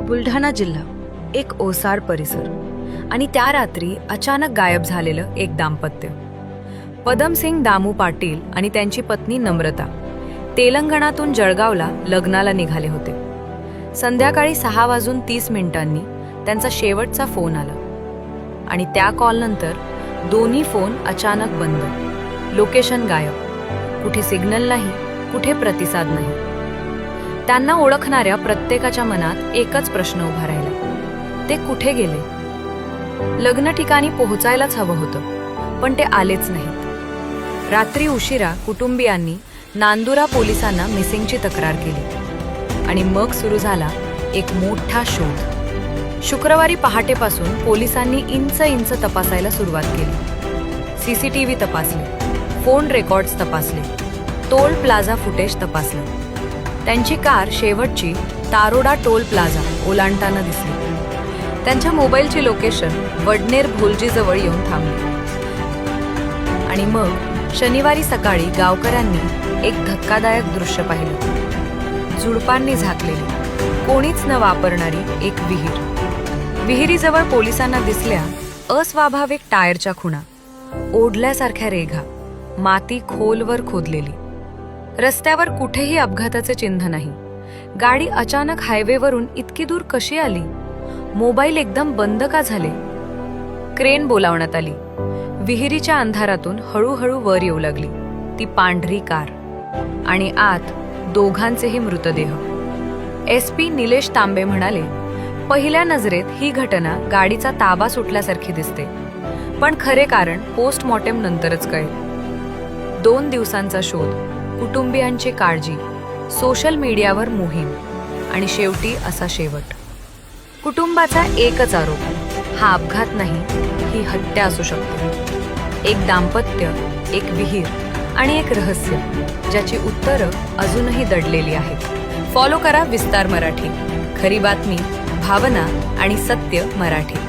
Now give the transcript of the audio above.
बुलढाणा जिल्हा, एक ओसाड परिसर आणि त्या रात्री अचानक गायब झालेलं एक दाम्पत्य. पदमसिंग दामू पाटील आणि त्यांची पत्नी नम्रता तेलंगणातून जळगावला लग्नाला निघाले होते. संध्याकाळी 6:30 त्यांचा शेवटचा फोन आला आणि त्या कॉलनंतर दोन्ही फोन अचानक बंद. लोकेशन गायब, कुठे सिग्नल नाही, कुठे प्रतिसाद नाही. त्यांना ओळखणाऱ्या प्रत्येकाच्या मनात एकच प्रश्न उभा राहिला, ते कुठे गेले? लग्न ठिकाणी पोहोचायलाच हवं होतं, पण ते आलेच नाहीत. रात्री उशिरा कुटुंबियांनी नांदुरा पोलिसांना मिसिंगची तक्रार केली आणि मग सुरू झाला एक मोठा शोध. शुक्रवारी पहाटेपासून पोलिसांनी इंच तपासायला सुरुवात केली. सीसीटीव्ही तपासले, फोन रेकॉर्ड्स तपासले, टोल प्लाझा फुटेज तपासले. त्यांची कार शेवटची तारोडा टोल प्लाझा ओलांडताना दिसली. त्यांच्या मोबाईलची लोकेशन वडनेर भोलजीजवळ येऊन थांबली. आणि मग शनिवारी सकाळी गावकऱ्यांनी एक धक्कादायक दृश्य पाहिलं. झुडपांनी झाकलेली, कोणीच न वापरणारी एक विहीर. विहिरीजवळ पोलिसांना दिसल्या अस्वाभाविक टायरच्या खुणा, ओढल्यासारख्या रेघा, माती खोलवर खोदलेली. रस्त्यावर कुठेही अपघाताचे चिन्ह नाही. गाडी अचानक हायवेवरून इतकी दूर कशी आली? मोबाईल एकदम बंद का झाले? क्रेन बोलावण्यात आली. विहिरीच्या अंधारातून हळूहळू वर येऊ लागली ती पांढरी कार आणि आत दोघांचेही मृतदेह. SP निलेश तांबे म्हणाले, पहिल्या नजरेत ही घटना गाडीचा ताबा सुटल्यासारखी दिसते, पण खरे कारण पोस्टमॉर्टेम नंतरच कळेल. 2 दिवसांचा शोध, कुटुंबियांची काळजी, सोशल मीडियावर मोहीम आणि शेवटी असा शेवट. कुटुंबाचा एकच आरोप, हा अपघात नाही, ही हत्या असू शकते. एक दाम्पत्य, एक विहीर आणि एक रहस्य, ज्याची उत्तरं अजूनही दडलेली आहेत. फॉलो करा विस्तार मराठी. खरी बातमी, भावना आणि सत्य मराठी.